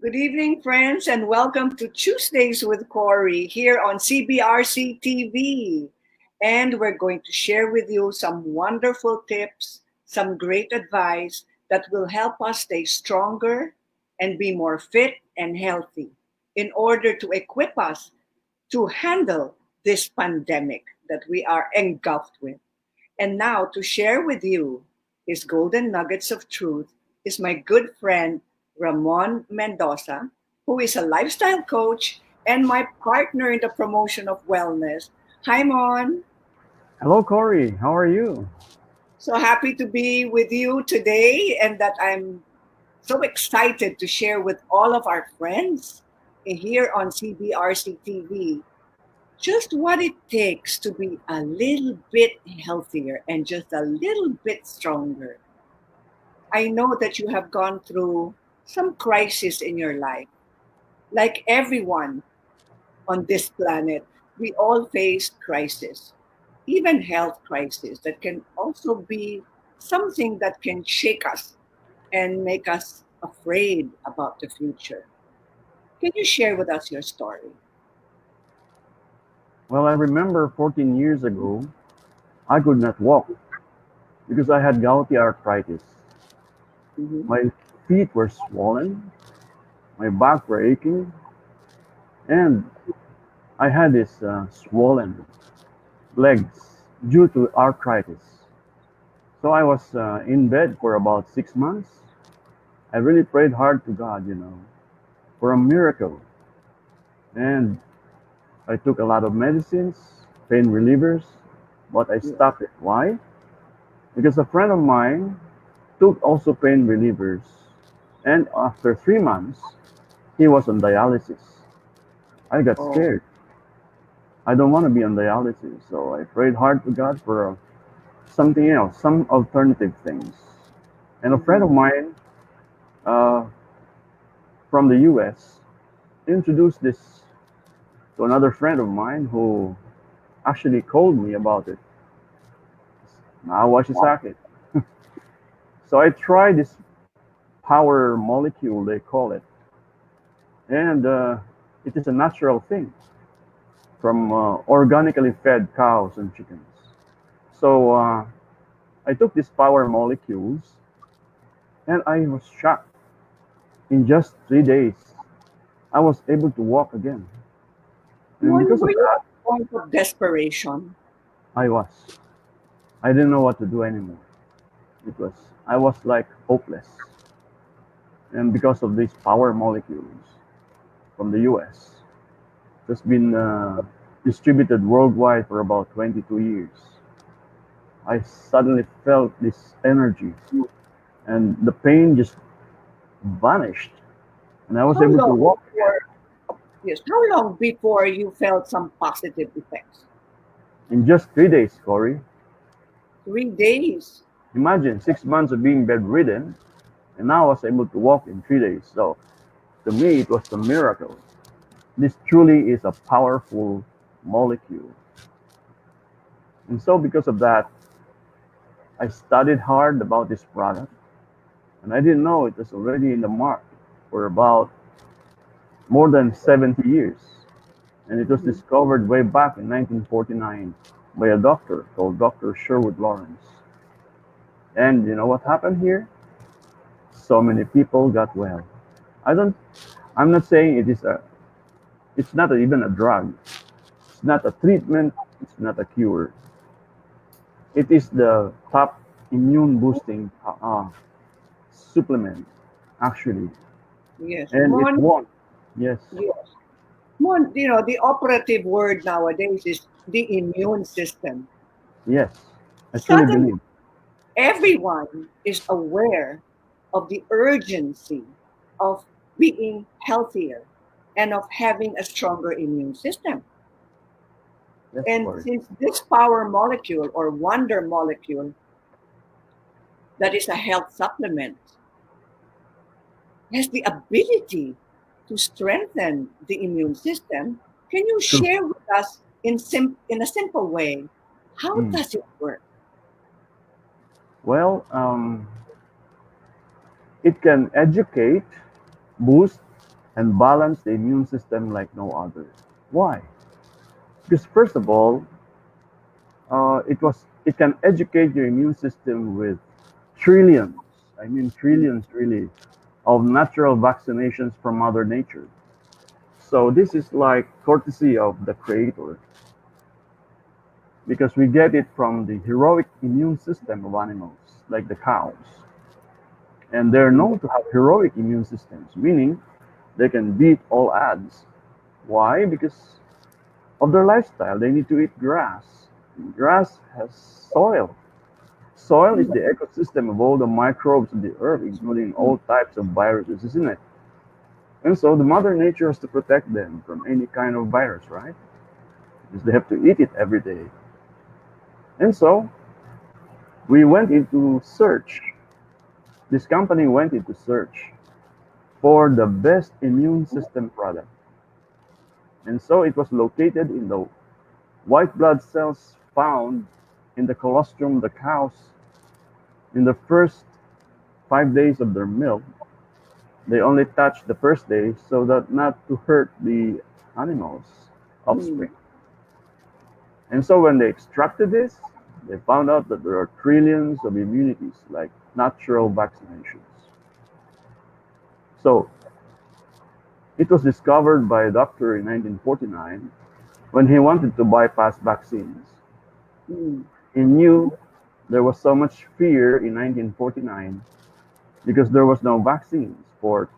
Good evening, friends, and welcome to Tuesdays with Cory here on CBRC TV. And we're going to share with you some wonderful tips, some great advice that will help us stay stronger and be more fit and healthy in order to equip us to handle this pandemic that we are engulfed with. And now, to share with you his golden nuggets of truth, is my good friend Ramon Mendoza, who is a lifestyle coach and my partner in the promotion of wellness. Hi, Mon. Hello, Corey. How are you? So happy to be with you today, and that I'm so excited to share with all of our friends here on CBRC TV just what it takes to be a little bit healthier and just a little bit stronger. I know that you have gone through some crisis in your life. Like everyone on this planet, we all face crisis, even health crisis that can also be something that can shake us and make us afraid about the future. Can you share with us your story? Well, I remember 14 years ago, I could not walk because I had gouty arthritis. Mhm. My feet were swollen, my back were aching, and I had this swollen legs due to arthritis. So I was in bed for about 6 months. I really prayed hard to God, for a miracle. And I took a lot of medicines, pain relievers, but I Yeah. stopped it. Why? Because a friend of mine took also pain relievers, and after 3 months, he was on dialysis. I got Oh. scared. I don't want to be on dialysis, so I prayed hard to God for something else, some alternative things. And a friend Mhm. of mine uh, from the US introduced this to another friend of mine who actually called me about it. Nawashizaki. So I tried this power molecule, they call it, and it is a natural thing from organically fed cows and chickens. So I took these power molecules and I was shocked. In just 3 days, I was able to walk again. And When because were of you that, at a point of desperation? I was. I didn't know what to do anymore. I was like hopeless. And because of these power molecules from the US, it's been distributed worldwide for about 22 years. I suddenly felt this energy and the pain just vanished and I was How able to long walk again. before, yes, how long before you felt some positive effects? In just 3 days, Corey. 3 days. Imagine 6 months of being bedridden and now I was able to walk in 3 days. So to me, it was a miracle. This truly is a powerful molecule. And so because of that, I studied hard about this product and I didn't know it was already in the market for about more than 70 years. And it was Mhm. discovered way back in 1949 by a doctor called Dr. Sherwood Lawrence. And you know what happened here? So many people got well. I don't I'm not saying it's not even a drug. It's not a treatment, it's not a cure. It is the top immune boosting supplement actually. Yes, And it won. Yes. yes. The operative word nowadays is the immune system. Yes. I truly Suddenly, believe. everyone is aware of the urgency of being healthier and of having a stronger immune system. Yes, And Corey. since this power molecule or wonder molecule that is a health supplement has the ability to strengthen the immune system, can you True. share with us in a simple way how Mm. does it work? Well, it can educate, boost, and balance the immune system like no other. Why? Because first of all, it can educate your immune system with trillions, I mean trillions really, of natural vaccinations from Mother Nature. So this is like courtesy of the Creator because we get it from the heroic immune system of animals, like the cows. And they're Mm, known to have heroic immune systems, meaning they can beat all odds. Why? Because of their lifestyle. They need to eat grass. Grass has soil. Soil is mm, the ecosystem of all the microbes of the earth, including mm, all types of viruses, isn't it? And so the Mother Nature has to protect them from any kind of virus, right? Because they have to eat it every day. And so we went into search. This company went into search for the best immune system product. And so it was located in the white blood cells found in the colostrum of the cows in the first 5 days of their milk. They only touched the first day so that not to hurt the animals' mm, offspring. And so when they extracted this, they found out that there are trillions of immunities, like natural vaccinations. So it was discovered by a doctor in 1949 when he wanted to bypass vaccines. mm, He knew there was so much fear in 1949 because there was no vaccines for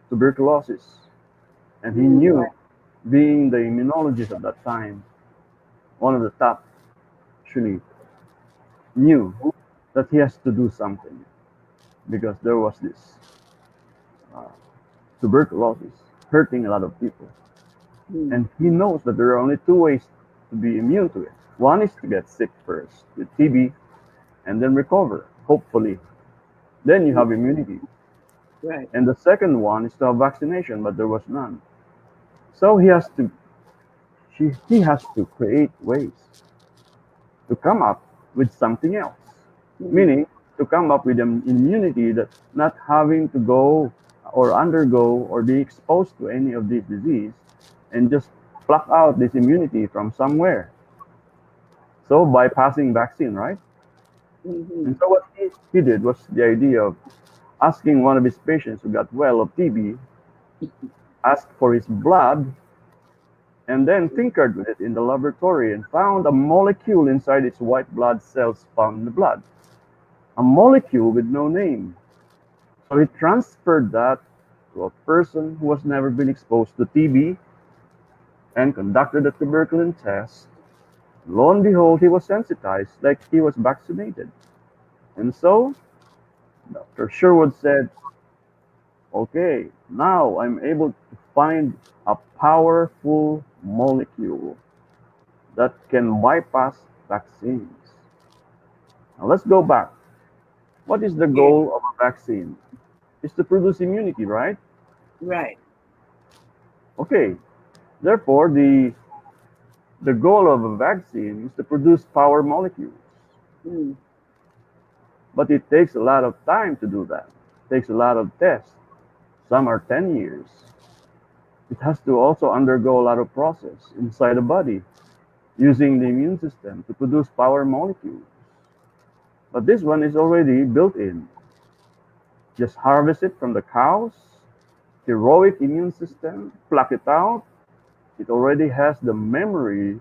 tuberculosis. And he mm, knew, being the immunologist at that time, one of the top, actually knew that he has to do something because there was this uh, tuberculosis hurting a lot of people. mm, And he knows that there are only two ways to be immune to it. One is to get sick first with TB and then recover, hopefully. Then you mm, have immunity. right. And the second one is to have vaccination, but there was none. So he has to create ways to come up with something else, Mm, meaning to come up with an immunity that not having to go or undergo or be exposed to any of these disease and just pluck out this immunity from somewhere. So bypassing vaccine, right? mhm, And so what he did was the idea of asking one of his patients who got well of TB, asked for his blood, and then tinkered with it in the laboratory and found a molecule inside its white blood cells found in the blood. A molecule with no name. So he transferred that to a person who has never been exposed to TB and conducted a tuberculin test. Lo and behold, he was sensitized like he was vaccinated. And so Dr. Sherwood said, okay, now I'm able to find a powerful molecule that can bypass vaccines. Now let's go back. What is the yeah, goal of a vaccine? Is to produce immunity, right? right. Okay, therefore the goal of a vaccine is to produce power molecules. Mm, But it takes a lot of time to do that. It takes a lot of tests. Some are 10 years. It has to also undergo a lot of process inside the body using the immune system to produce power molecules. But this one is already built in. Just harvest it from the cows, heroic immune system, pluck it out. It already has the memory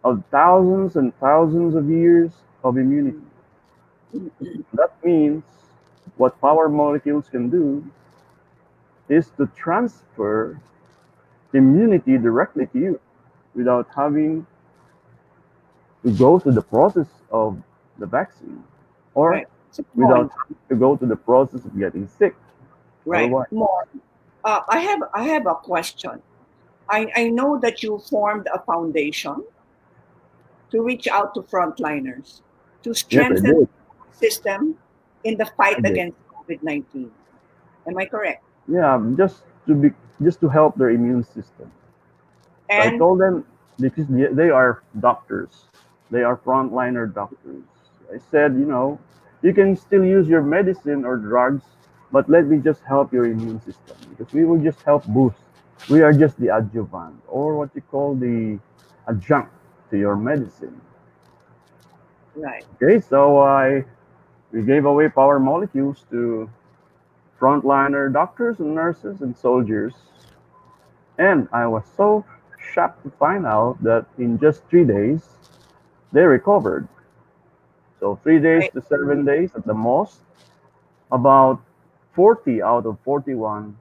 of thousands and thousands of years of immunity. mm, mm, That means what power molecules can do is to transfer immunity directly to you without having to go to the process of the vaccine or right. So, without Mon, having to go to the process of getting sick. right. Otherwise, Mon, I have a question. I know that you formed a foundation to reach out to frontliners to yes, I strengthen did. the system in the fight I did. against COVID-19. Am I correct? Yeah, just to help their immune system. So I And told them because they are doctors, they are frontliner doctors. I said, you can still use your medicine or drugs, but let me just help your immune system because we will just help boost. We are just the adjuvant, or what you call the adjunct to your medicine. Right. Okay, so we gave away power molecules to frontliner doctors and nurses and soldiers, and I was so shocked to find out that in just 3 days they recovered. So 3 days Right. to 7 days at the most, about 40 out of 41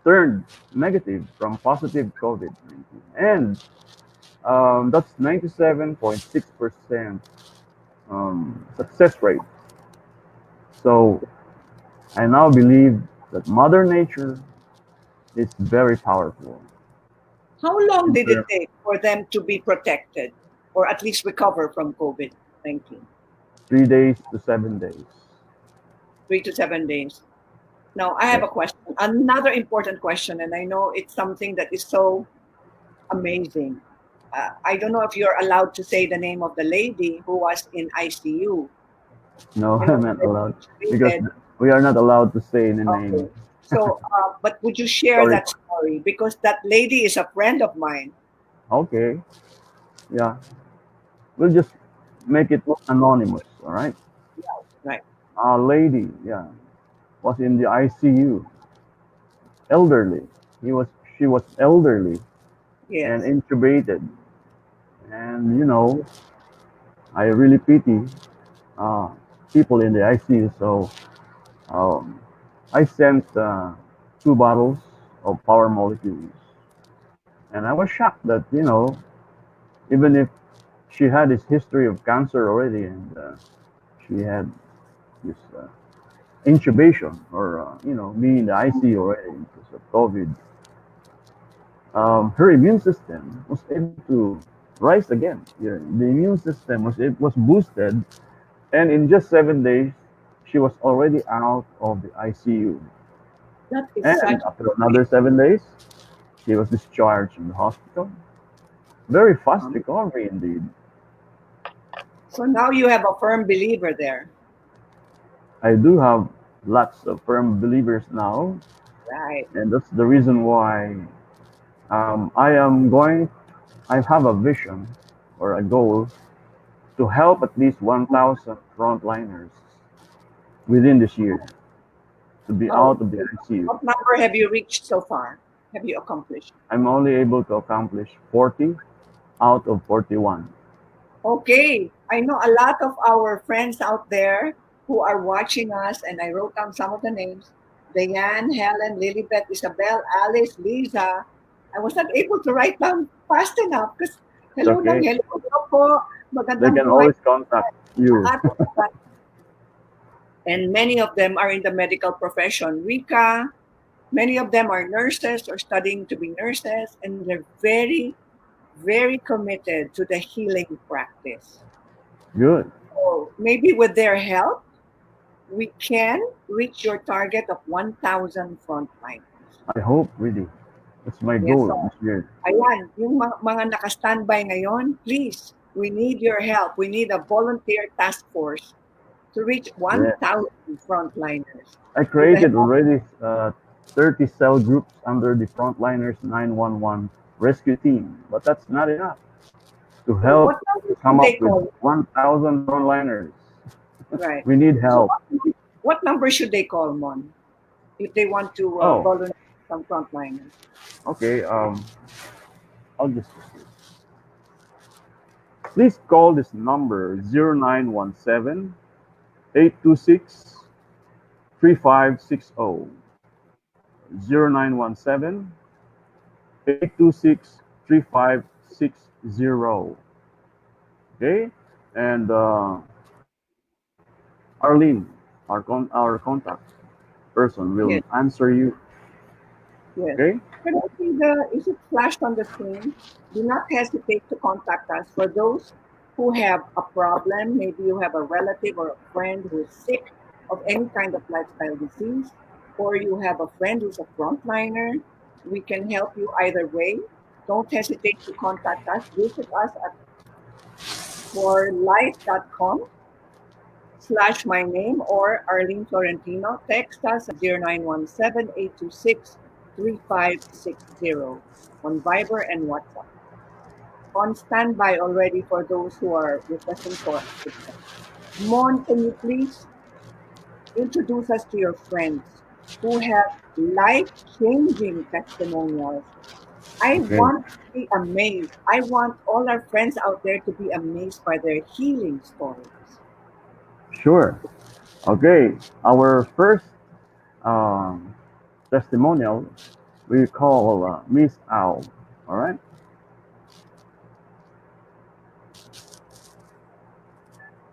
turned negative from positive COVID-19. And that's 97.6% success rate. So I now believe that Mother Nature is very powerful. How long In did it terms take for them to be protected or at least recover from COVID-19? 3 days to 7 days. 3 to 7 days. Now, I have Yes. a question, another important question, and I know it's something that is so amazing. I don't know if you're allowed to say the name of the lady who was in ICU. No, You know, I'm not that allowed she because treated. we are not allowed to say any Okay. name. So, but would you share Sorry. that story? Because that lady is a friend of mine. Okay. Yeah. We'll just make it anonymous. All right. Right. A lady, yeah, was in the ICU. Elderly. He was. She was elderly and Yes. intubated. And I really pity uh, people in the ICU. So um, I sent 2 bottles of power molecules, and I was shocked that even if she had this history of cancer already, and she had this intubation or being in the ICU already because of COVID, her immune system was able to rise again. Yeah, the immune system was boosted, and in just 7 days, she was already out of the ICU. That is And such after another 7 days, she was discharged from the hospital. Very fast um, recovery indeed. so now you have a firm believer there. I do have lots of firm believers now, Right. and that's the reason why I have a vision or a goal to help at least 1,000 frontliners within this year to be How, out of the ICU. what number have you reached so far? Have you accomplished? I'm only able to accomplish 40 out of 41. Okay. I know a lot of our friends out there who are watching us, and I wrote down some of the names: Diane, Helen, Lilibet, Isabel, Alice, Lisa. I was not able to write down fast enough because It's hello lang, okay. hello po, They magandang can buhay. always contact you. Lahat. And many of them are in the medical profession. Rika, many of them are nurses or studying to be nurses, and they're very, very committed to the healing practice. Good. So maybe with their help, we can reach your target of 1,000 frontliners. I hope really. That's my Yes, goal so this year. ayan, yung mga naka-standby ngayon, please, we need your help. We need a volunteer task force to reach Yeah. 1,000 frontliners I with the created help. already 30 cell groups under the Frontliners 911 rescue team, but that's not enough to So help what number come should they up with call? 1,000 frontliners. Right. We need So help. what number should they call, Mon, if they want to Oh, volunteer some frontliners? okay. I'll just please call this number 0917 826 3560. 0917 826 3560. Okay, and Arlene, our contact person, will Yes, answer you. yes. Okay. Can I see is it flashed on the screen? Do not hesitate to contact us. For those who have a problem, maybe you have a relative or a friend who is sick of any kind of lifestyle disease, or you have a friend who's a frontliner, we can help you either way. Don't hesitate to contact us. Visit us at forlife.com/my name or Arlene Florentino. Text us at 0917 3560 on Viber and WhatsApp. On standby already for those who are requesting for assistance. Mon, can you please introduce us to your friends who have life changing testimonials? I Okay, want to be amazed. I want all our friends out there to be amazed by their healing stories. sure. Okay, our first um, testimonial we call Miss Owl. All right.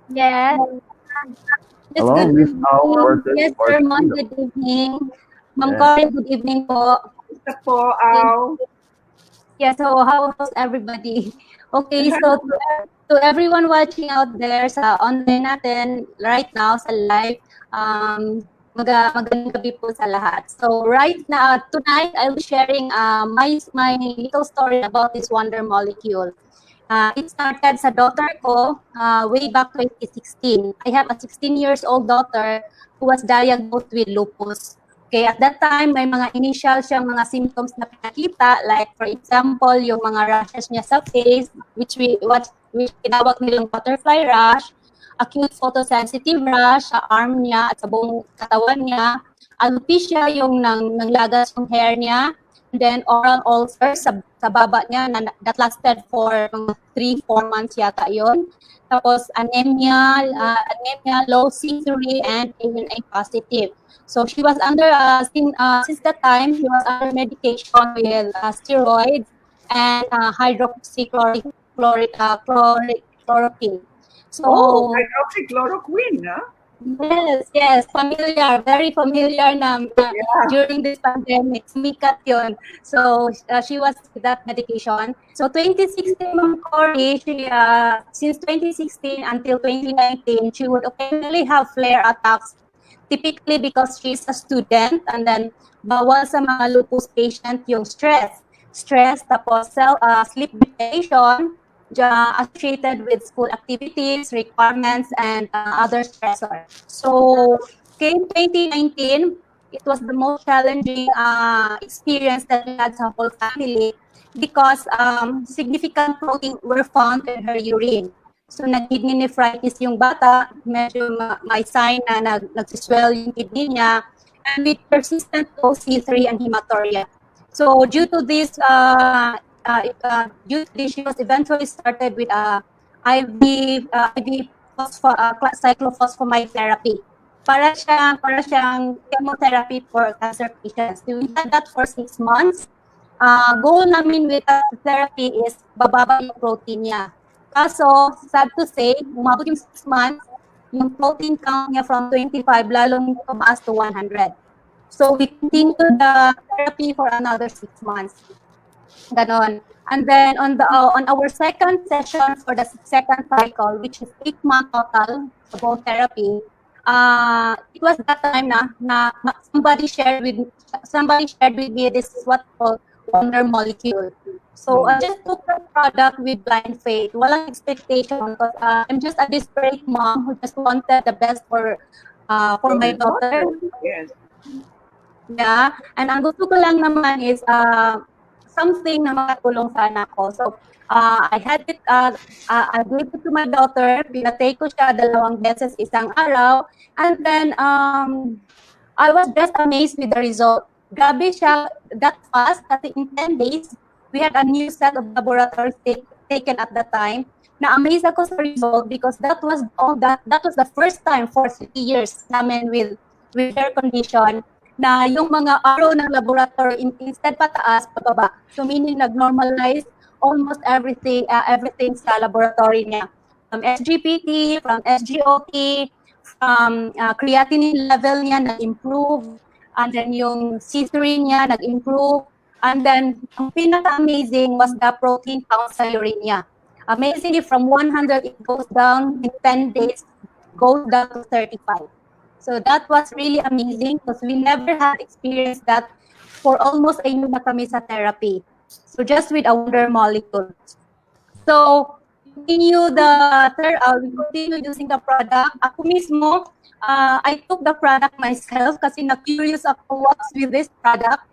Yes, yes, Hello, good Miss Owl evening. Yes, Sir Mon, Martino. good evening. Ma'am Yes. Cory, good evening po. Isa po, Okay. Al. Yeah, so how's everybody? Okay, so to everyone watching out there sa online natin right now sa live, magandang gabi po sa lahat. So right now, tonight, I'll be sharing my little story about this wonder molecule. It started sa daughter ko way back 2016. I have a 16 years old daughter who was diagnosed with lupus. Okay, at that time, may mga initial siyang mga symptoms na pinakita, like for example, yung mga rashes niya sa face, which tinawag nilang butterfly rash, acute photosensitive rash sa arm niya at sa buong katawan niya, alopecia yung nanglagas yung hair niya, and then oral ulcer sa baba niya that lasted for mga 3-4 months yata yon. Tapos anemia, low C3, and ANA positive. So she was under, since that time, she was under medication with steroids and hydroxychloroquine. Oh, So hydroxychloroquine, huh? yes, familiar, very familiar na Yeah. during this pandemic, sumikat yun. So, she was with that medication. So, 2016, Ma'am Cory, since 2016 until 2019, she would occasionally have flare attacks, typically because she's a student, and then bawal sa mga lupus patient yung stress. Stress, tapos sleep deprivation, associated with school activities, requirements, and other stressors. So, came 2019, it was the most challenging experience that we had sa whole family because significant protein were found in her urine. So, nag-kidney nephritis yung bata, medyo may sign na nagsiswell yung kidney niya, and with persistent low C3 and hematuria. So, due to this, she was eventually started with IV cyclophosphamide therapy. Para siyang chemotherapy for cancer patients. We had that for 6 months. Goal namin with that therapy is bababa yung protein niya. Kaso, sad to say, umabot yung 6 months, yung protein count niya from 25 lalong tumaas to 100. So, we continued the therapy for another 6 months. Ganon. And then on our second session for the second cycle, which is 8 month total about therapy, it was that time na somebody shared with me this is what called wonder molecule. So I just took the product with blind faith, walang expectation, because I'm just a desperate mom who just wanted the best for my daughter. Yes. Yeah, and ang gusto ko lang naman is something na makatulong sa anak ko. So, I gave it to my daughter, pinatake ko siya 2 beses isang araw, and then I was just amazed with the result. Grabe siya that fast, kasi in 10 days, we had a new set of laboratories taken at that time. Na-amaze ako sa result because that was the first time for 3 years namin with her condition na yung mga araw ng laboratory instead pataas, pababa. So meaning nag-normalize almost everything sa laboratory niya. From SGPT, from SGOT, from creatinine level niya nag-improve, and then yung C3 niya nag-improve, and then ang pinaka-amazing was the protein count sa urine niya. Amazingly, from 100, it goes down in 10 days, goes down to 35. So that was really amazing because we never had experienced that for almost a year na kami sa therapy. So just with a wonder molecule. So we continue using the product. Ako mismo, I took the product myself kasi na-curious ako what's with this product.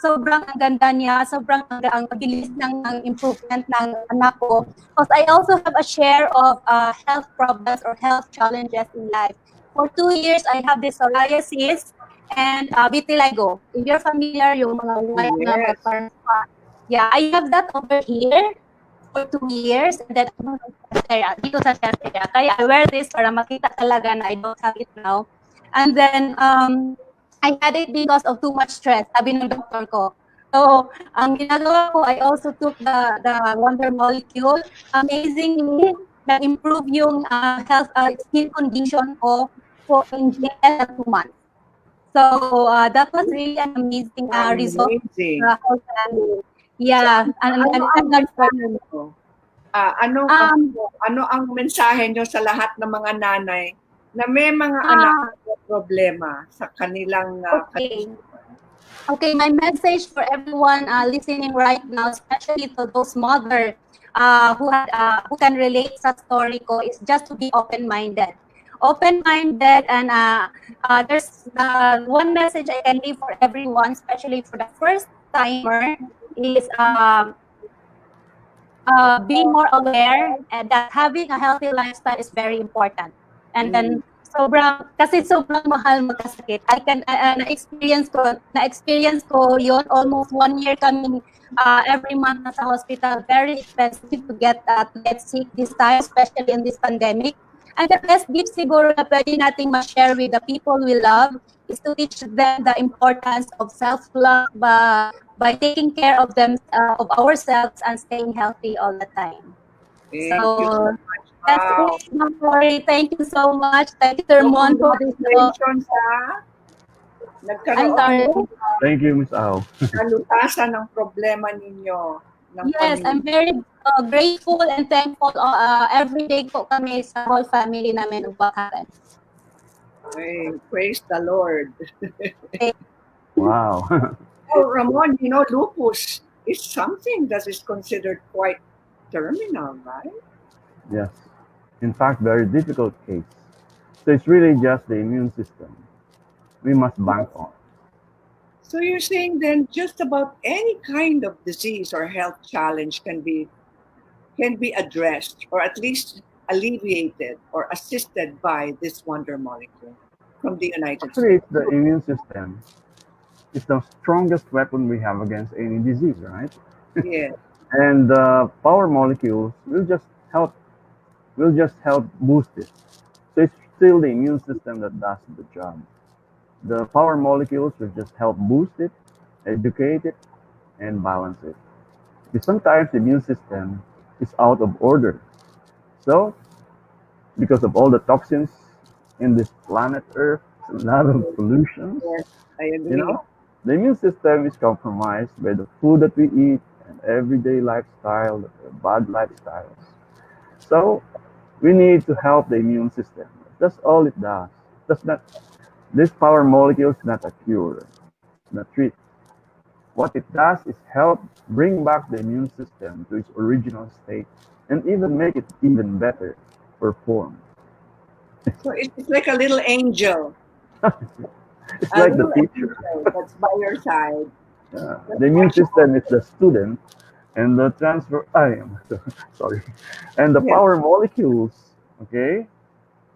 sobrang ang ganda niya, sobrang ang bilis ng improvement ng anak ko. Because I also have a share of health problems or health challenges in life. For 2 years, I have this psoriasis and vitiligo. If you're familiar, yung mga Oh, white na yes. parang yeah, I have that over here for 2 years and then dito sa chest area. Kaya I wear this para makita talaga na I don't have it now. And then, I had it because of too much stress, sabi ng doktor ko. So, ang ginagawa ko, I also took the Wonder Molecule. Amazingly, nag-improve yung health skin condition ko for in less than 2 months. So, that was really an amazing result Amazing. for the whole family. So, Yeah, ano ang mensahe nyo? Ano ang um, ano ang mensahe nyo sa lahat ng mga nanay na may mga anak ah, na problema sa kanilang okay. Okay, my message for everyone listening right now, especially to those mothers who can relate sa story ko, is just to be open-minded. Open-minded, and there's one message I can leave for everyone, especially for the first timer, is be more aware and that having a healthy lifestyle is very important. And then kasi sobrang mahal magkasakit. Na-experience ko yon almost 1 year kami every month na sa hospital. Very expensive to get sick this time, especially in this pandemic. And the best gift siguro na pwede nating ma-share with the people we love is to teach them the importance of self-love by taking care of them, of ourselves, and staying healthy all the time. Thank you so So much. that's Wow. it, Ma'am Cory. Thank you so much. Thank you, Sir So, Mon, for this. congratulations I'm nagkaroon sorry. Thank you, Miss Au. kalutasan ng problema ninyo ng Yes, I'm pamilya. very grateful and thankful. Every day po kami sa whole family namin of what happened. Hey, praise the Lord. Wow. Oh, Ramon, lupus is something that is considered quite terminal, right? Yes. In fact, very difficult case. So it's really just the immune system we must bank on. So you're saying then just about any kind of disease or health challenge can be addressed or at least alleviated or assisted by this wonder molecule from the United Actually, States. it's the immune system. It's the strongest weapon we have against any disease, right? Yeah. And the power molecules will just help boost it. So it's still the immune system that does the job. The power molecules will just help boost it, educate it, and balance it. Because sometimes the immune system is out of order. So, because of all the toxins in this planet Earth, a lot of pollutions, Yes, I you agree. know, the immune system is compromised by the food that we eat and everyday lifestyle, bad lifestyles. So, we need to help the immune system. That's all it does. That's not This power molecule is not a cure. It's not treat. What it does is help bring back the immune system to its original state and even make it even better perform. So it's like a little angel, It's a like the little teacher. angel that's by your side. That's The immune what you system is the student, and the transfer. I am sorry, and the yeah. power molecules. Okay,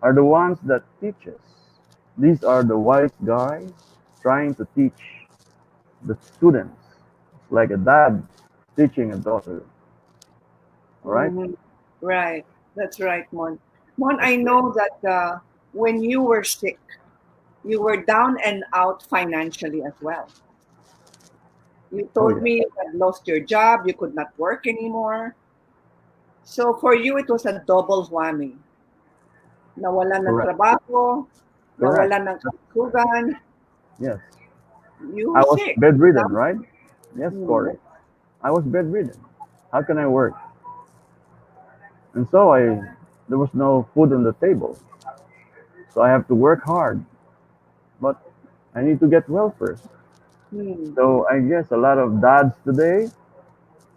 are the ones that teach us. These are the wise guys trying to teach the students, like a dad teaching a daughter. All right? Mhm. Right. That's right, Mon. Mon, That's I great. know that when you were sick, you were down and out financially as well. You Oh told yeah, me you had lost your job, you could not work anymore. So for you, it was a double whammy. Nawalan ng correct, trabaho, correct. nawalan ng kalusugan, Yes, you I were was sick. bedridden, Now, right? Yes, hmm, Corey. I was bedridden. How can I work? And so there was no food on the table. So I have to work hard, but I need to get well first. hmm. So I guess a lot of dads today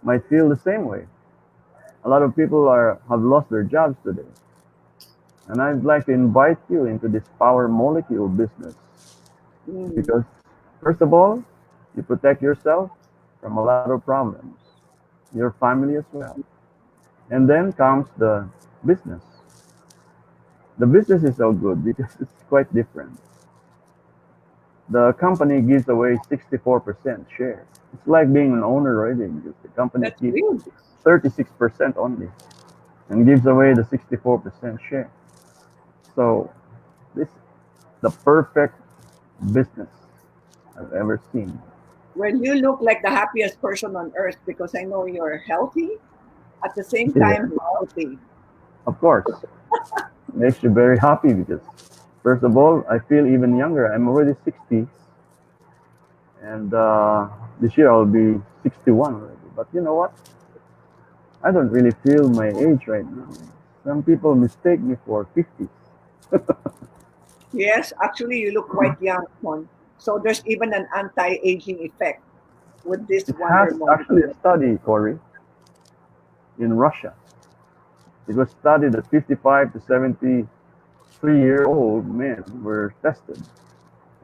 might feel the same way. A lot of people have lost their jobs today. And I'd like to invite you into this power molecule business Mm. because, first of all, You protect yourself from a lot of problems, your family as well. And then comes the business. The business is so good because it's quite different. The company gives away 64% share. It's like being an owner already because the company That's keeps good. 36% only and gives away the 64% share. So this is the perfect business I've ever seen. Well, you look like the happiest person on earth because I know you're healthy, at the same Yeah, time wealthy. of course. Makes you very happy because first of all, I feel even younger. I'm already 60 and this year I'll be 61 already. But you know what? I don't really feel my age right now. Some people mistake me for 50s. Yes, actually, you look quite young, Mon. So there's even an anti-aging effect with this It wonder has actually a molecule. study, Corey, in Russia. It was studied that 55 to 73-year-old men were tested,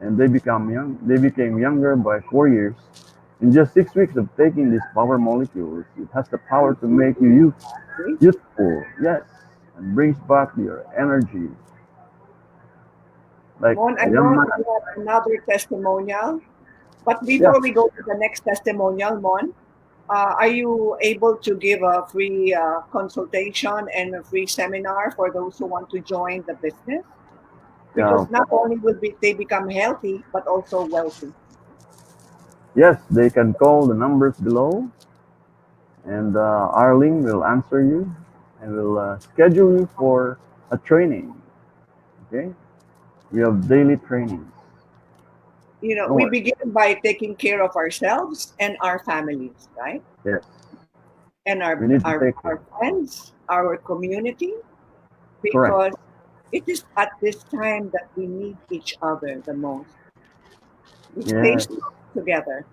and they became younger by 4 years. In just 6 weeks of taking these power molecules, it has the power to make you youthful, yes, and brings back your energy like Mon, I a young know man. you have another testimonial, but Yeah, before we go to the next testimonial, Mon, are you able to give a free consultation and a free seminar for those who want to join the business? yeah. Because not only will they become healthy, but also wealthy. Yes, they can call the numbers below, and Arlene will answer you and will schedule you for a training. Okay, we have daily trainings. You know, Don't we worry. begin by taking care of ourselves and our families, right? Yes, And we need to take care. our friends, our community, Correct. because it is at this time that we need each other the most. We stay Yes, strong together.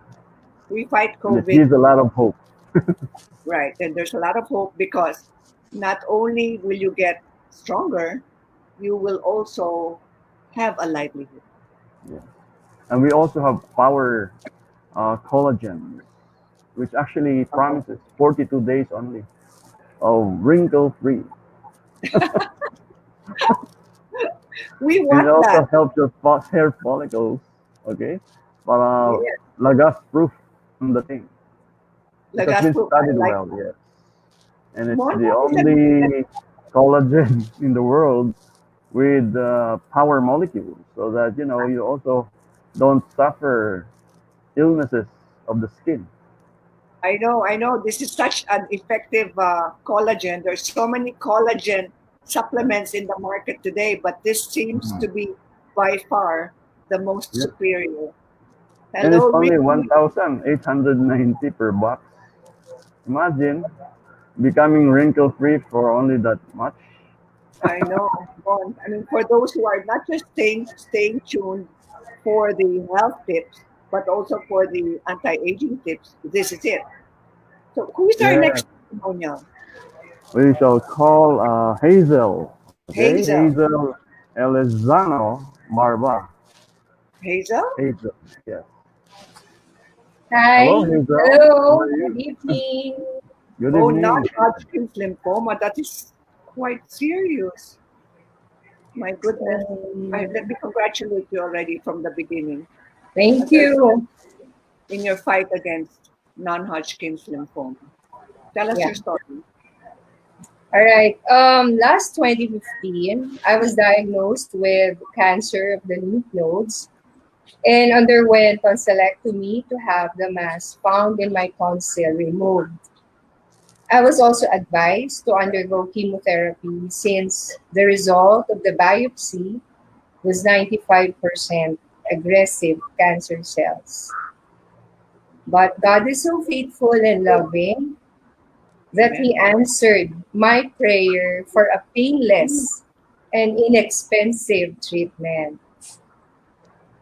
We fight and it COVID, gives a lot of hope. right? And there's a lot of hope because not only will you get stronger, you will also have a livelihood. Yeah. And we also have power collagen, which actually Uh, promises 42 days only of wrinkle free. we It want that. also helps your hair follicles. Okay, but Yes. lagas proof on the thing. It has Lagas been proof. I studied like well, that. yes. And it's Mon, the what is the next? only collagen in the world with power molecules, so that you also don't suffer illnesses of the skin. I know, I know. This is such an effective collagen. There's so many collagen supplements in the market today, but this seems Mhm. to be by far the most Yeah, superior. and it's Hello, only Ricky. 1,890 per box. Imagine becoming wrinkle free for only that much. I know. Bon. I mean, for those who are not just staying tuned for the health tips, but also for the anti-aging tips, this is it. So, who is our Yeah, next testimonial? we shall call Hazel. Okay, Hazel. Hazel Elizano Marba. Hazel? Hazel, yes. Hello, Hi, Hazel. How hello, are good you? evening. Good Oh, evening. non-Hodgkin's lymphoma. That is quite serious. My goodness. Let Um, me congratulate you already from the beginning Thank as a, you. in your fight against non-Hodgkin's lymphoma. Tell us Yeah. your story. All right. Last 2015, I was diagnosed with cancer of the lymph nodes and underwent tonsillectomy to have the mass found in my tonsil removed. I was also advised to undergo chemotherapy since the result of the biopsy was 95% aggressive cancer cells. But God is so faithful and loving that Amen. He answered my prayer for a painless and inexpensive treatment.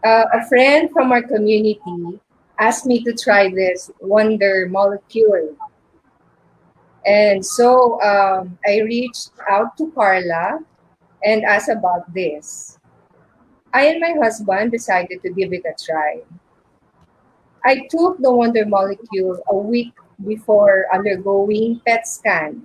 A friend from our community asked me to try this wonder molecule. And so I reached out to Carla and asked about this. I and my husband decided to give it a try. I took the Wonder Molecule a week before undergoing PET scan.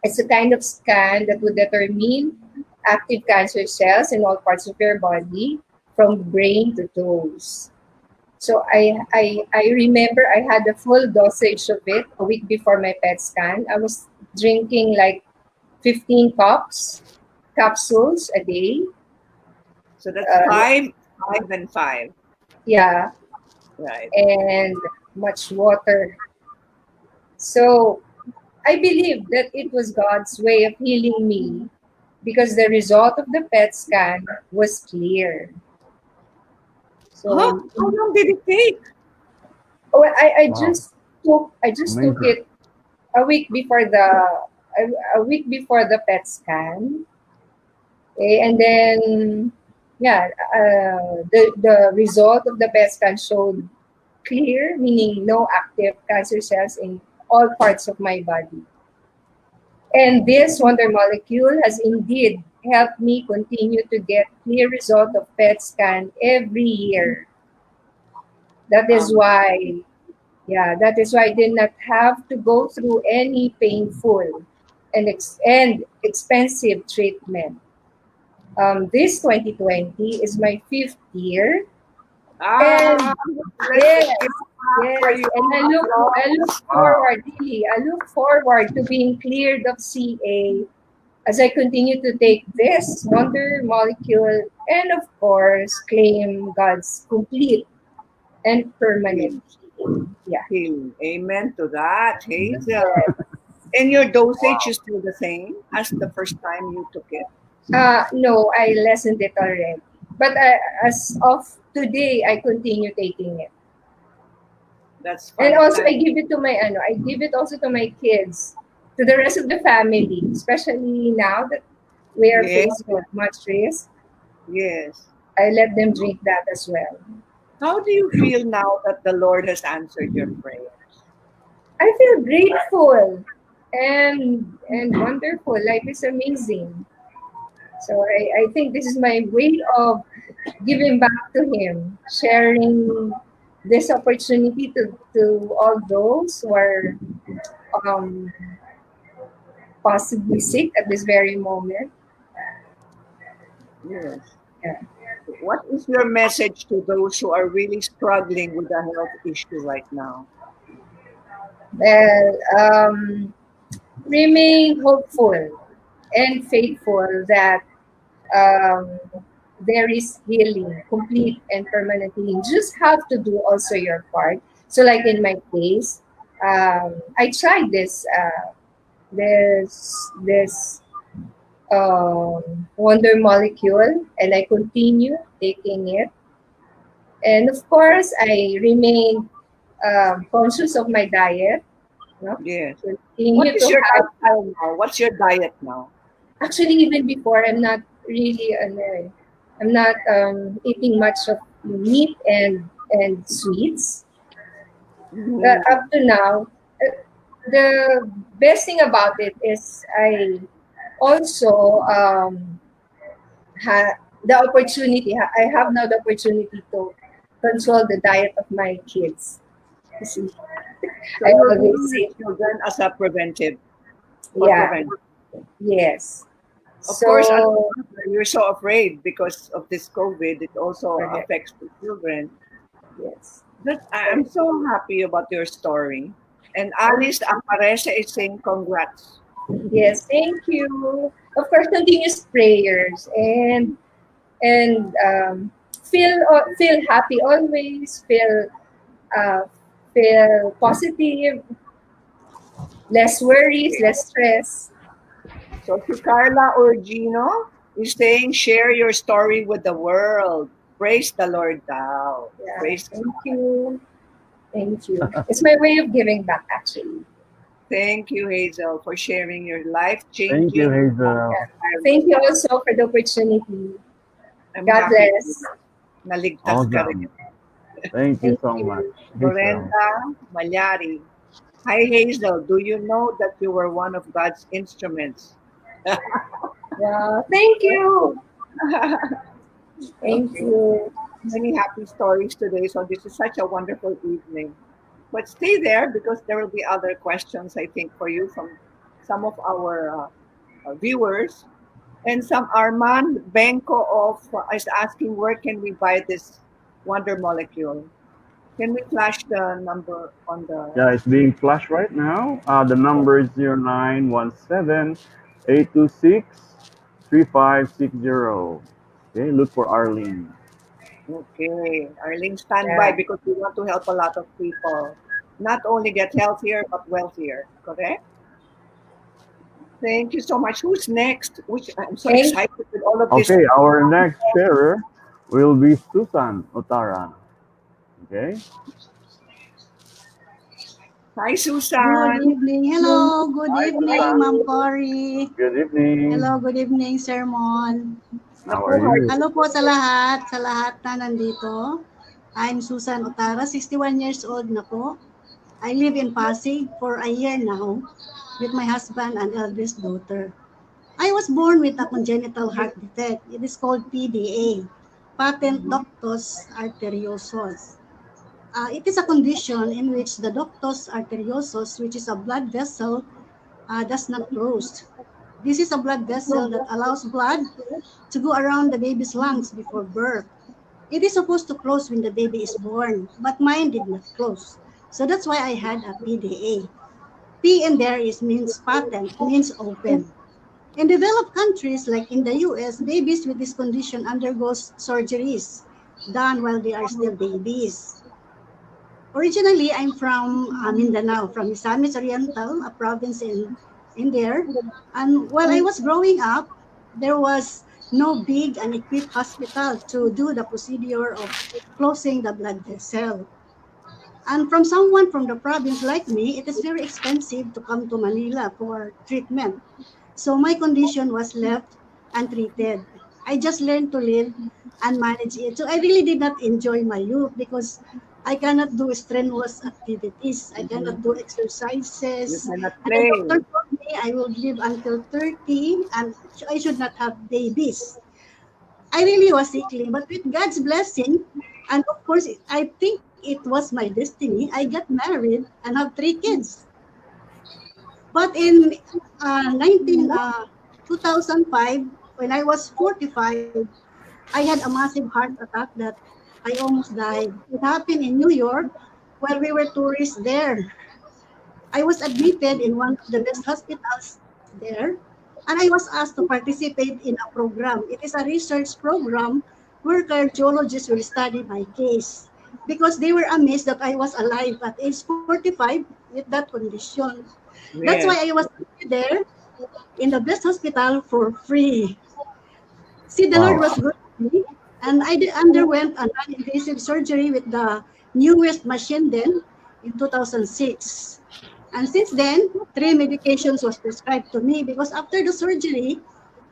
It's a kind of scan that would determine active cancer cells in all parts of your body, from brain to toes. So I remember I had a full dosage of it a week before my PET scan. I was drinking like 15 cups, capsules a day. So that's Uh, five, and five. yeah, Right. and much water. So I believe that it was God's way of healing me because the result of the PET scan was clear. Huh? So How long did it take? oh, Wow, I just took amazing. it a week before a week before the PET scan. Okay, and then yeah, the result of the PET scan showed clear, meaning no active cancer cells in all parts of my body. And this wonder molecule has indeed helped me continue to get clear result of PET scan every year. That is Um, why, yeah, that is why I did not have to go through any painful and expensive treatment. This 2020 is my fifth year, ah, and let's yes, give up for yes, you. and I look Wow, forward, really, I look forward to being cleared of CA as I continue to take this wonder molecule and, of course, claim God's complete and permanent Heal, healing. Yeah. heal. Amen to that, amen. Hazel. And your dosage Wow, is still the same as the first time you took it? No, I lessened it already. But as of today, I continue taking it. That's And also, fantastic. I give it also to my kids, to the rest of the family, especially now that we are Yes, faced with much risk. yes. I let them drink that as well. How do you feel now that the Lord has answered your prayers? I feel grateful and wonderful. Life is amazing. So I think this is my way of giving back to him, sharing this opportunity to all those who are um, possibly sick at this very moment. Yes. Yeah. What is your message to those who are really struggling with a health issue right now? Well, remain hopeful and faithful that um, there is healing, complete and permanent healing. You just have to do also your part. So, like in my case, I tried this wonder molecule, and I continue taking it. And of course, I remain conscious of my diet. You know, Yes. What continue to is your have. lifestyle now? What's your diet now? Actually, even before, I'm not really, I'm not eating much of meat and sweets. Mhm. Up to now, the best thing about it is I also the opportunity. I have now the opportunity to control the diet of my kids. You see, So I you're always giving your say, children as a preventive or yeah, prevent. yes. Of course, as So, a mother, you're so afraid because of this COVID. It also correct. affects the children. Yes. But I'm Correct. so happy about your story. And Thank Alice Aparece is saying congrats. Yes, thank you. Of course, continuous prayers and feel happy always. Uh, feel positive. Less worries, less stress. So si Carla Orgino is saying, share your story with the world. Praise the Lord thou. Yeah, Praise thank God. you, thank you. It's my way of giving back, actually. Thank you, Hazel, for sharing your thank you, life-changing Hazel. Yeah. experience. Thank you also for the opportunity. I'm God happy to bless. naligtas ka rin. Awesome. Thank you Thank so much, you. Hazel. Lorenta Malyari. Hi, Hazel. Do you know that you were one of God's instruments? Yeah, thank you. Thank Okay. you. many happy stories today. So this is such a wonderful evening. But stay there because there will be other questions, I think, for you from some of our viewers. And some Armand Benko of is asking where can we buy this wonder molecule? Can we flash the number on the Yeah, it's being flashed right now. The number is 0917-826-3560. Okay, look for Arlene. okay. Arlene, stand by Yeah. because we want to help a lot of people. Not only get healthier but wealthier. Correct? Thank you so much. Who's next? Which I'm so Thank excited with all of this. Okay, our next sharer will be Susan Otara. Okay, Hi, Good Susan. evening. Hello. Good hi evening, Susan. Ma'am Cory. Good evening. Hello. Good evening, Sir Mon. How Naku, are you? Hello po sa lahat na nandito. I'm Susan Otara, 61 years old na po. I live in Pasig for a year now with my husband and eldest daughter. I was born with a congenital heart defect. It is called PDA, patent ductus arteriosus. It is a condition in which the ductus arteriosus, which is a blood vessel, does not close. This is a blood vessel that allows blood to go around the baby's lungs before birth. It is supposed to close when the baby is born, but mine did not close. So that's why I had a PDA. P in there is means patent, means open. In developed countries like in the US, babies with this condition undergoes surgeries done while they are still babies. Originally, I'm from Mindanao, from Misamis Oriental, a province in there. And while I was growing up, there was no big and equipped hospital to do the procedure of closing the blood vessel. And from someone from the province like me, it is very expensive to come to Manila for treatment. So my condition was left untreated. I just learned to live and manage it. So I really did not enjoy my youth because I cannot do strenuous activities. I cannot do you exercises. cannot And the play. doctor told me I will live until 30 and I should not have babies. I really was sickly, but with God's blessing, and of course, I think it was my destiny. I got married and have 3 kids. But in 2005, when I was 45, I had a massive heart attack that I almost died. It happened in New York while we were tourists there. I was admitted in one of the best hospitals there, and I was asked to participate in a program. It is a research program where cardiologists will study my case because they were amazed that I was alive at age 45 with that condition. That's why I Yes. was there in the best hospital for free. See, the Lord Wow. was good to me. And underwent a non-invasive surgery with the newest machine then in 2006. And since then, 3 medications was prescribed to me because after the surgery,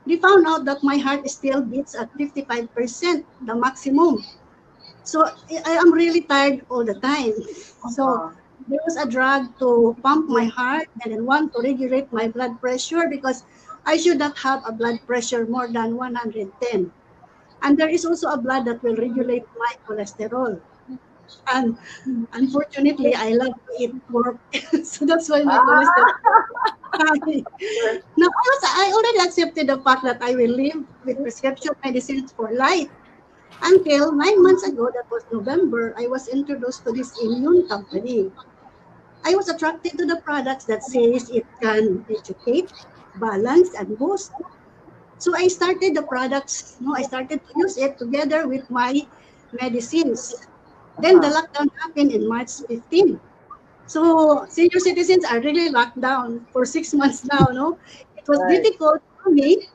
they found out that my heart still beats at 55%, the maximum. So I am really tired all the time. So Uh, there was a drug to pump my heart and then one to regulate my blood pressure because I should not have a blood pressure more than 110. And there is also a blood that will regulate my cholesterol. And unfortunately, I love to eat pork. So that's why my cholesterol is high. Now, I already accepted the fact that I will live with prescription medicines for life. Until 9 months ago, that was November, I was introduced to this immune company. I was attracted to the products that says it can educate, balance, and boost. So I started the products, no, I started to use it together with my medicines. Then the uh-huh. lockdown happened in March 15. So senior citizens are really locked down for 6 months now, no? It was Right. difficult for me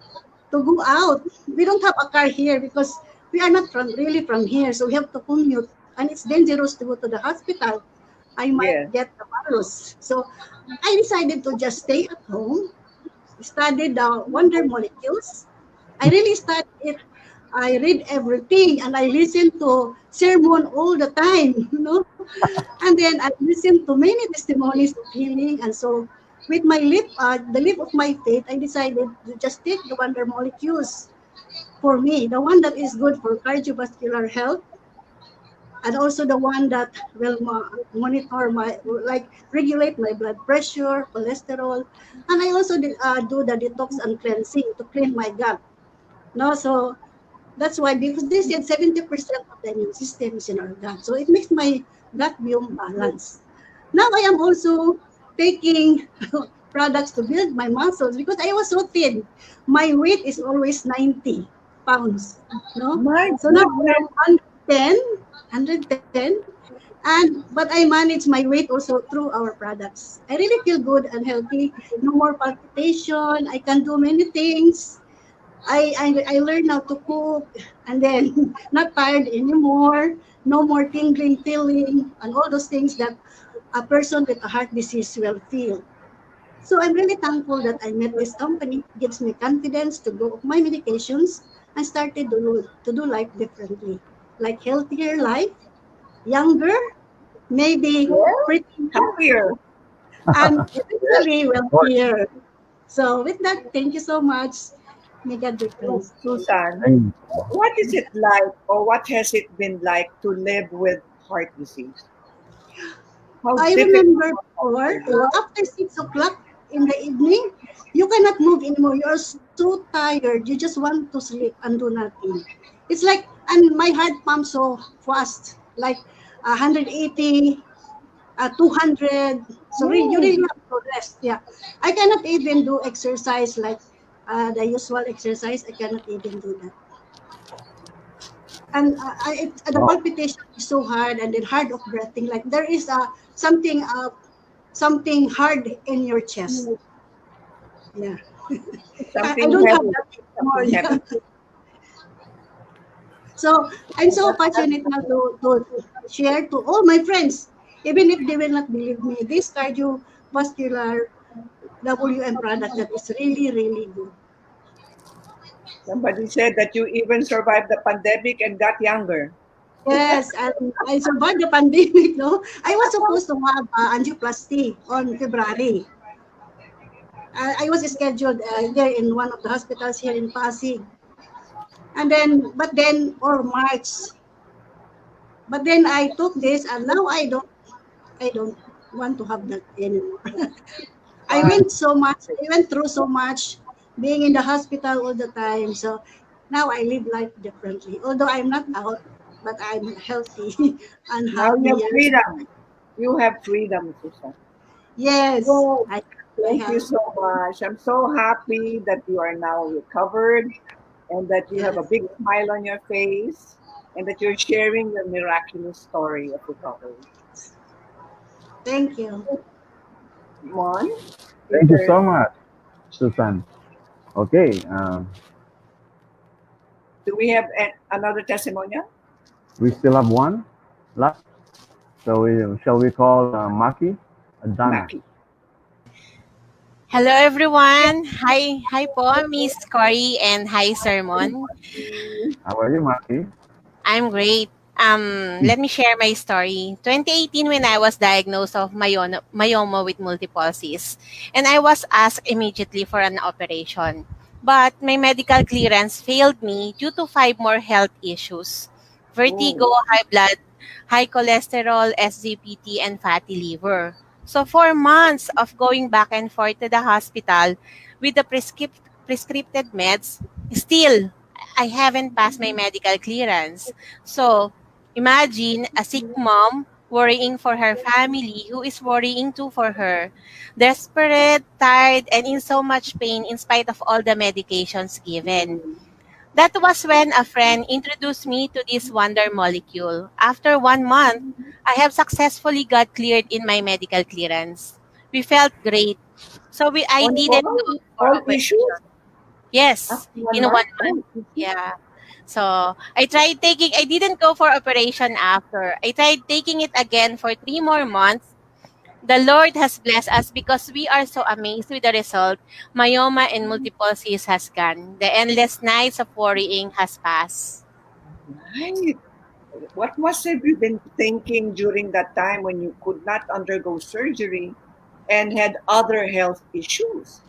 to go out. We don't have a car here because we are not from really from here, so we have to commute, and it's dangerous to go to the hospital. I might Yes. get the virus. So I decided to just stay at home, study the wonder molecules. I really studied it. I read everything and I listen to sermon all the time, And then I listened to many testimonies of healing. And so with the leap of my faith, I decided to just take the wonder molecules for me, the one that is good for cardiovascular health, and also the one that will monitor my, like, regulate my blood pressure, cholesterol, and I also do the detox and cleansing to clean my gut. No, so that's why, because they said 70% of the immune system is in our gut, so it makes my gut biome balance. Now I am also taking products to build my muscles because I was so thin. My weight is always 90 pounds. No, My so now I goodness. am 110, and but I manage my weight also through our products. I really feel good and healthy. No more palpitation. I can do many things. I learned how to cook, and then not tired anymore. No more tingling feeling and all those things that a person with a heart disease will feel. So I'm really thankful that I met this company. It gives me confidence to go off my medications and started to do life differently, like healthier life, younger, maybe Yeah. prettier, Happier. and eventually Cory, wealthier. So with that, thank you so much. May God be So, praised. Susan, thank what is it like, or what has it been like to live with heart disease? How I difficult remember was it before, for you? after 6 o'clock in the evening, you cannot move anymore. You are so tired. You just want to sleep and do nothing. It's like, and my heart pumps so fast, like 180, 200. So you Hmm. really have to rest. Yeah. I cannot even do exercise like the usual exercise. I cannot even do that. And the wow. palpitation is so hard, and then hard of breathing. Like there is something something hard in your chest. Yeah. I Something don't have heavy. that anymore. Something heavy. Yeah. So I'm so fortunate now to share to all my friends, even if they will not believe me, this cardiovascular WM product that is really, really good. Somebody said that you even survived the pandemic and got younger. Yes, and I survived the pandemic. No, I was supposed to have angioplasty on February. I was scheduled there in one of the hospitals here in Pasig, and then or March. But then I took this, and now I don't want to have that anymore. I Wow. went so much. I went through so much, being in the hospital all the time. So now I live life differently. Although I'm not out, but I'm healthy and Now you have happier. freedom. You have freedom, Susan. Yes, Well, I thank you have. so much. I'm so happy that you are now recovered and that you have a Yes. big smile on your face and that you're sharing your miraculous story of recovery. Thank you. Mon, your Thank you turn. so much, Susan. Okay, Do we have another testimonial? we still have one last. So shall we call Maki Adana? Mackie. Hello everyone. Hi po, Miss Cory and hi Sermon. How are you, Maki? I'm great. Let me share my story. 2018 when I was diagnosed of myoma with multiple cysts and I was asked immediately for an operation. But my medical clearance failed me due to five more health issues. Vertigo, Oh, high blood, high cholesterol, SGPT, and fatty liver. So 4 months of going back and forth to the hospital with the prescripted meds, still I haven't passed my medical clearance. So imagine a sick mom worrying for her family who is worrying too for her. Desperate, tired, and in so much pain in spite of all the medications given. That was when a friend introduced me to this wonder molecule. After 1 month, I have successfully got cleared in my medical clearance. We felt great. So I on didn't go for all issues operation. Yes, after one in month? 1 month. Oh, Yeah. So I didn't go for operation after. I tried taking it again for 3 more months. The Lord has blessed us because we are so amazed with the result. Myoma and multiple cysts has gone. The endless nights of worrying has passed. right. What must have you been thinking during that time when you could not undergo surgery and had other health issues?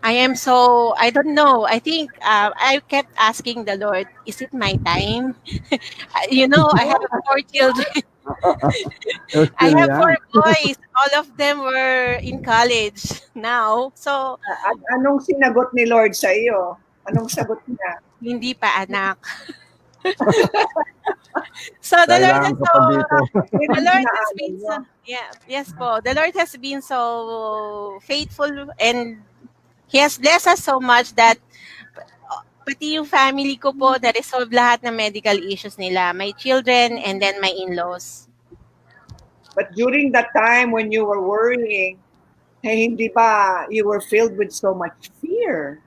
I don't know. I think I kept asking the Lord, is it my time? I have four children. You're I still have four young. boys. All of them were in college now. So, Anong sinagot ni Lord sa iyo? Anong sagot niya? hindi pa anak. So, Kailangan ka pa dito. Yun the ang Lord has dinaanan been niyo. so, yeah, yes po. The Lord has been so faithful, and He has blessed us so much that pati yung family ko po, na-resolve lahat ng medical issues nila. My children and then my in-laws. But during that time when you were worrying, hindi ba you were filled with so much fear?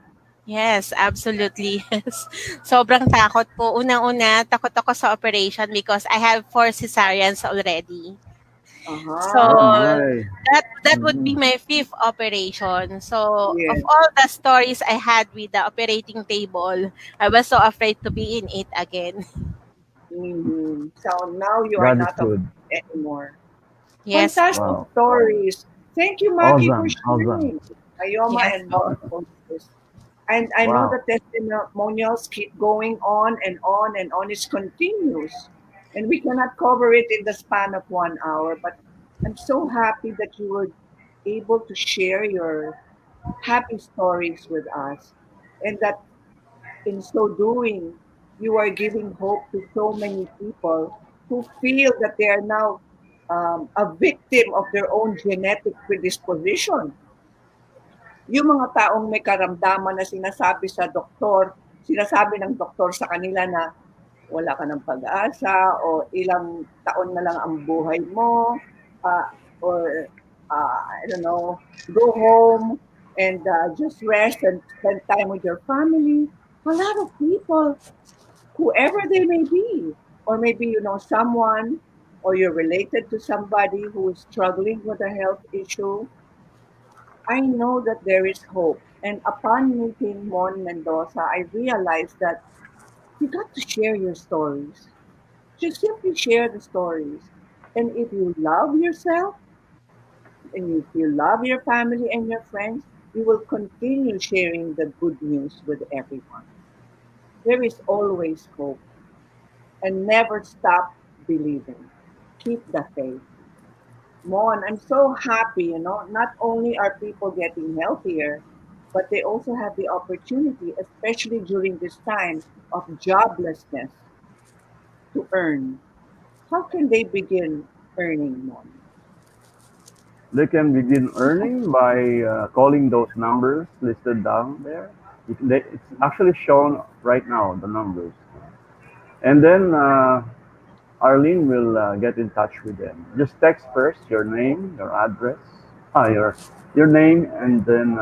Yes, absolutely. Yes. Sobrang takot po. Unang-una, takot ako sa operation because I have four cesareans already. So Oh Aha. my. that would be Mhm. my fifth operation. So of Yes. all the stories I had with the operating table, I was so afraid to be in it again. So now you are God is not good. afraid anymore. Yes Fantastic po. Wow. stories. Thank you, Maki, for Awesome. Awesome. sharing. Ayoma Yes and po. Mon Mendoza. And I know Wow. the testimonials keep going on and on and on. It continues. And we cannot cover it in the span of 1 hour. But I'm so happy that you were able to share your happy stories with us. And that in so doing, you are giving hope to so many people who feel that they are now a victim of their own genetic predisposition. Yung mga taong may karamdaman na sinasabi ng doktor sa kanila na wala ka ng pag-asa o ilang taon na lang ang buhay mo, uh, or I don't know, go home and just rest and spend time with your family. A lot of people, whoever they may be, or maybe you know someone, or you're related to somebody who is struggling with a health issue, I know that there is hope. And upon meeting Mon Mendoza, I realized that you got to share your stories. Just simply share the stories. And if you love yourself, and if you love your family and your friends, you will continue sharing the good news with everyone. There is always hope. And never stop believing. Keep the faith. Mon, I'm so happy, not only are people getting healthier, but they also have the opportunity, especially during this time of joblessness, to earn. How can they begin earning, Mon? They can begin earning by calling those numbers listed down there. It's actually shown right now, the numbers. And then Arlene will get in touch with them. Just text first your name, your address, your name, and then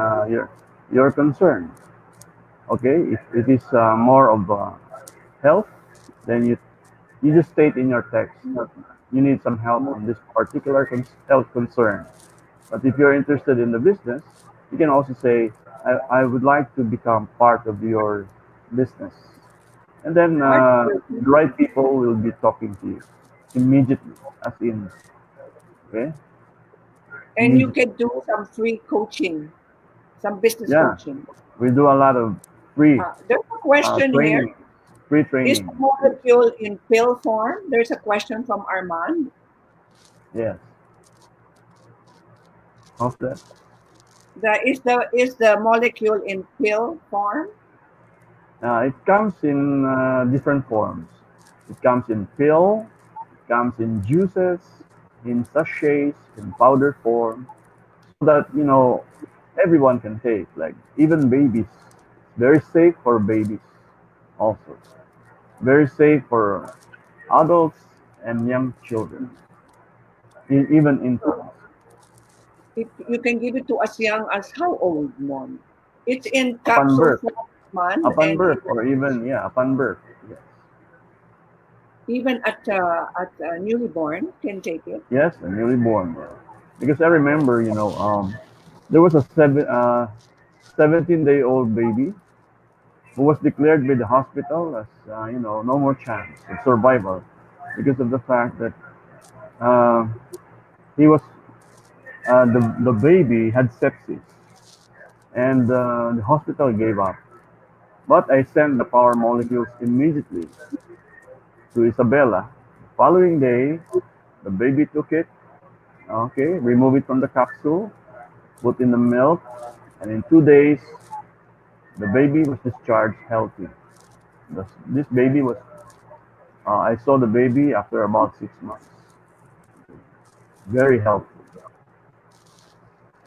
your concern. Okay, if it is more of health, then you just state in your text that you need some help on this particular health concern. But if you're interested in the business, you can also say, I would like to become part of your business. And then the right people will be talking to you immediately, as in, okay, And you immediately. can do some free coaching, some business Yeah, coaching. we do a lot of free There's a question here. training, free Is the training. molecule in pill form? There's a question from Armand. Yes, of that. Is the molecule in pill form? It comes in different forms. It comes in pill, it comes in juices, in sachets, in powder form, so that everyone can take. Like even babies, very safe for babies, also very safe for adults and young children, even infants. You can give it to as young as how old, Mon? It's in Upon capsule birth, form, Mon, upon and birth, or even upon birth. Yes, even at newly born can take it. yes, a newly born. Because I remember, there was a 17-day-old baby who was declared by the hospital as, no more chance of survival because of the fact that he was the baby had sepsis, and the hospital gave up. But I sent the power molecules immediately to Isabella. Following day, the baby took it, okay, remove it from the capsule, put in the milk, and in 2 days, the baby was discharged healthy. This baby was, I saw the baby after about 6 months. Very healthy.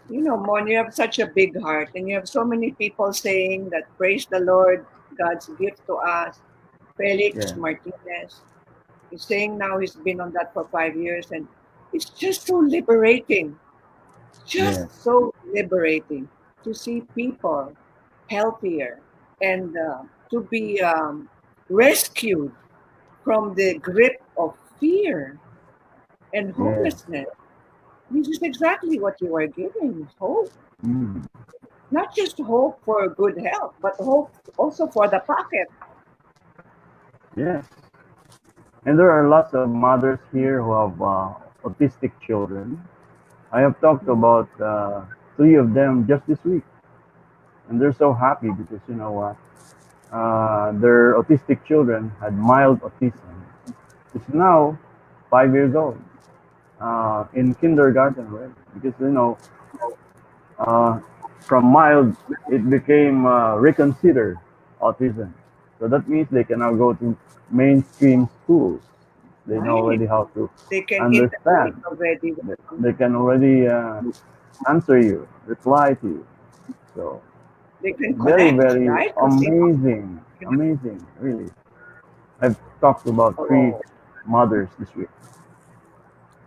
You know, Mon, you have such a big heart, and you have so many people saying that praise the Lord, God's gift to us. Felix Yeah, Martinez is saying now he's been on that for 5 years, and it's just so liberating, yes, just so liberating to see people healthier and to be rescued from the grip of fear and yes. hopelessness. This is exactly what you are giving hope. Mm, Not just hope for good health, but hope also for the pocket. yes. And there are lots of mothers here who have autistic children. I have talked Mm. about three of them just this week, and they're so happy because you know what? Their autistic children had mild autism. It's now 5 years old, in kindergarten already. Because you know, uh, from mild, it became reconsidered autism. So that means they can now go to mainstream schools. They know Right. already how to They can integrate understand. already with They can already answer you, reply to you. So they can very, connect, very right? Because they amazing, can, amazing, really. I've talked to about three oh, mothers this week.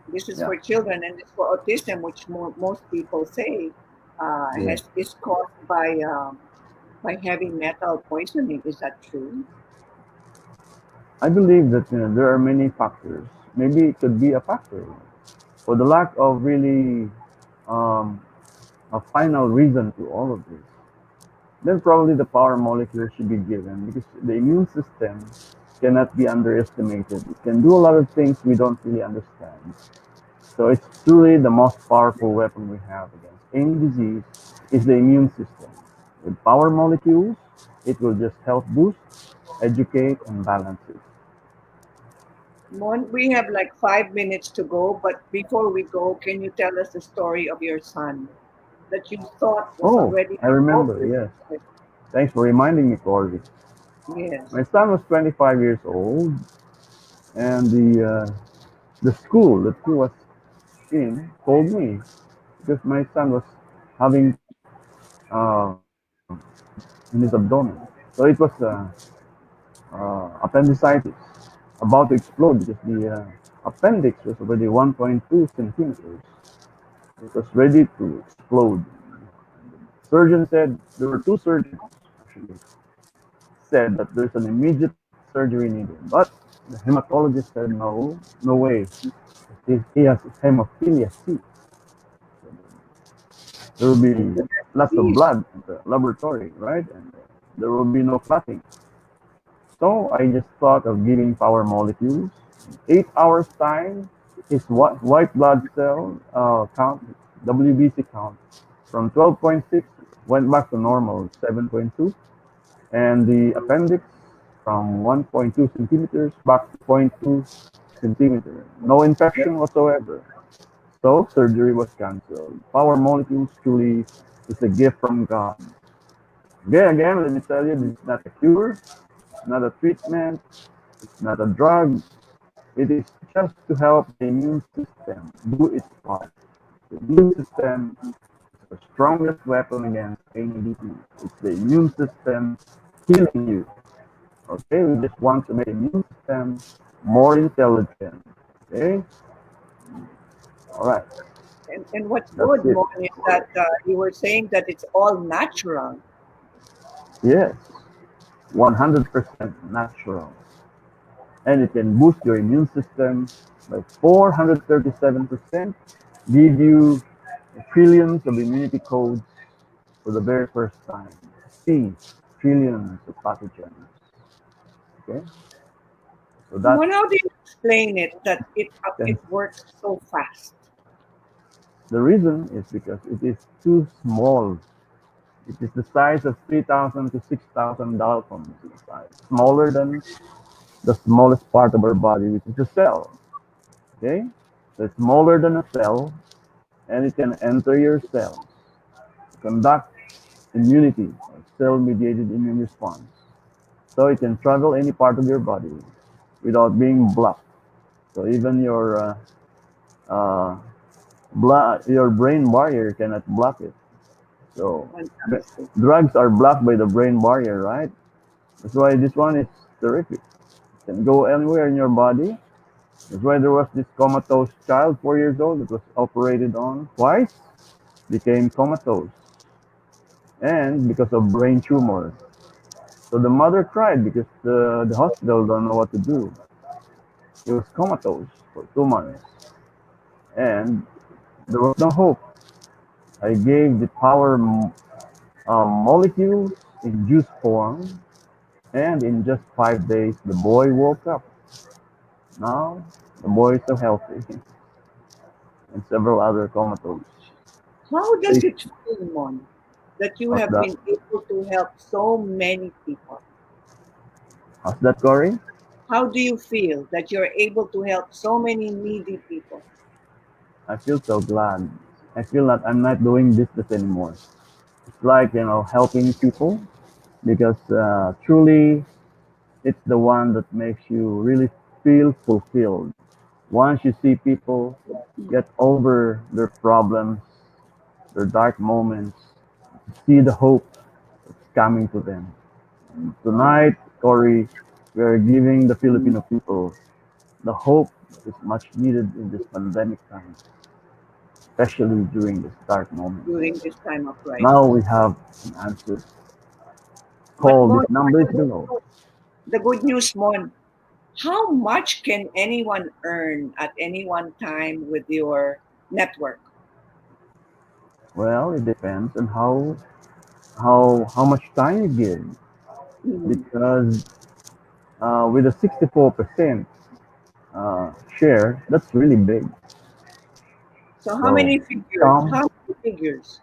this is Yeah, for children and it's for autism, which most people say yeah. has is caused by heavy metal poisoning. Is that true? I believe that there are many factors. Maybe it could be a factor for the lack of really um, a final reason to all of this. Then probably the power molecule should be given because the immune system cannot be underestimated. It can do a lot of things we don't really understand. So it's truly the most powerful weapon we have against any disease is the immune system. With power molecules, it will just help boost, educate, and balance it. Mon, we have like 5 minutes to go, but before we go, can you tell us the story of your son that you thought was Oh, already I remember, hopeless? yes. Thanks for reminding me, Corey. Yes. My son was 25 years old, and the school that he was in called me because my son was having in his abdomen. So it was appendicitis about to explode because the appendix was already 1.2 centimeters. It was ready to explode. Surgeon said there were two surgeons actually said that there's an immediate surgery needed, but the hematologist said no, no way. He has hemophilia C. There will be lots of Please. blood in the laboratory, right? And there will be no clotting. So I just thought of giving power molecules. 8 hours time, his white blood cell count, WBC count, from 12.6 went back to normal 7.2, and the appendix from 1.2 centimeters back to zero point 0.2 centimeter. No infection whatsoever. So surgery was cancelled. Power molecules truly is a gift from God. Again, let me tell you, this is not a cure, it's not a treatment, it's not a drug. It is just to help the immune system do its part. The immune system is the strongest weapon against any disease. It's the immune system healing you. Okay, we just want to make the immune system more intelligent. Okay, all right, And what's that's good, it. Mon, is that you were saying that it's all natural. Yes, 100% natural, and it can boost your immune system by 437%, give you trillions of immunity codes for the very first time. See, trillions of pathogens. Okay, so that's Mon, how do you explain it that then it works so fast? the reason is because it is too small. It is the size of 3,000 to 6,000 daltons in size, smaller than the smallest part of our body, which is a cell. Okay? So it's smaller than a cell, and it can enter your cells to conduct immunity or cell-mediated immune response. So it can travel any part of your body without being blocked. So even uh, your brain barrier cannot block it. So Fantastic. drugs are blocked by the brain barrier, right? That's why this one is terrific. It can go anywhere in your body. That's why there was this comatose child, 4 years old, that was operated on twice, became comatose, and because of brain tumor. So the mother cried because the hospital don't know what to do. He was comatose for 2 months, and there was no hope. I gave the power molecules in juice form, and in just 5 days, the boy woke up. Now, the boy is so healthy, and several other comatose. How does They, it feel, Mon, that you how's have that? been able to help so many people? How's that, Cory? How do you feel that you're able to help so many needy people? I feel so glad. I feel that I'm not doing business anymore. It's like, helping people because truly it's the one that makes you really feel fulfilled. Once you see people get over their problems, their dark moments, see the hope that's coming to them. Tonight, Cory, we are giving the Filipino people the hope that is much needed in this pandemic time, especially during this dark moment. During this time of Now crisis. we have an answer. But Call Mon, this number is below. the good news, Mon, how much can anyone earn at any one time with your network? Well, it depends on how much time you give Mm. because with a 64% share, that's really big. So how So many figures? some How many figures?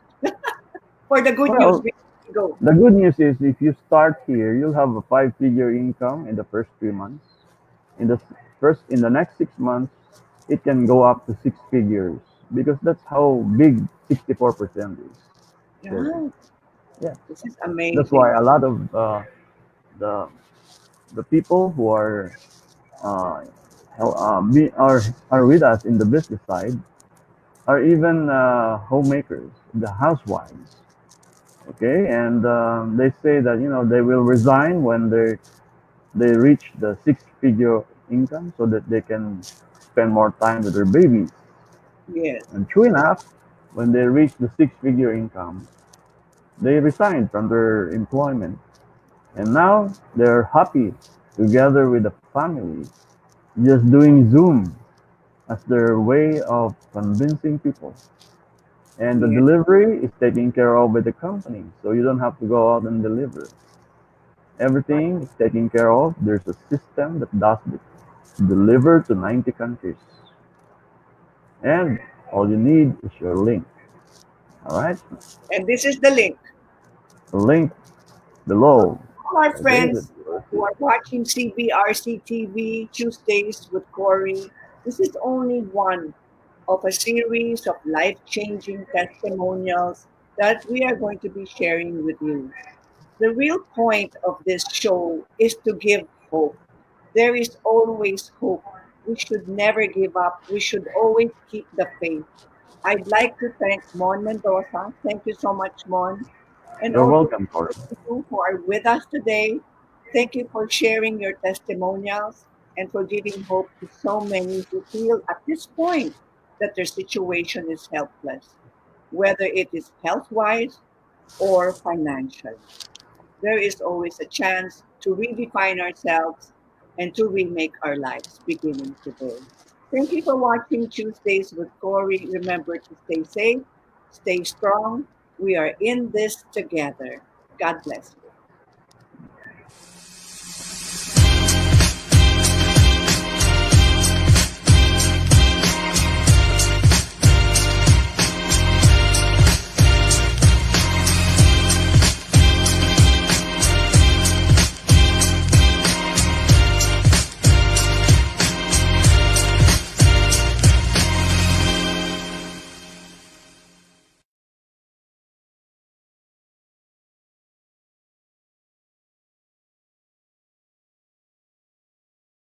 For the good news, well, we go. the good news is if you start here, you'll have a five-figure income in the first 3 months. In the next 6 months, it can go up to six figures because that's how big 64% is sharing. Yeah, Yeah, this is that's why amazing. a lot of the the people who uh, are with us in the business side are even homemakers, the housewives. Okay, and they say that they will resign when they reach the six-figure income so that they can spend more time with their babies. Yes. And true enough, when they reach the six-figure income, they resign from their employment, and now they're happy together with the family, just doing Zoom as their way of convincing people. And the Yes. delivery is taken care of by the company, so you don't have to go out and deliver. Everything is taken care of. There's a system that does it. Deliver to 90 countries. And all you need is your link. All right? And this is the link. The link So below. all our Okay? friends who are watching CBRC TV Tuesdays with Corey, this is only one of a series of life-changing testimonials that we are going to be sharing with you. The real point of this show is to give hope. There is always hope. We should never give up. We should always keep the faith. I'd like to thank Mon Mendoza. Thank you so much, Mon. And You're also welcome, Cory. to you who are with us today. Thank you for sharing your testimonials and for giving hope to so many who feel at this point that their situation is helpless, whether it is health wise or financially. There is always a chance to redefine ourselves and to remake our lives beginning today. Thank you for watching Tuesdays with Corey. Remember to stay safe, stay strong. We are in this together. God bless you.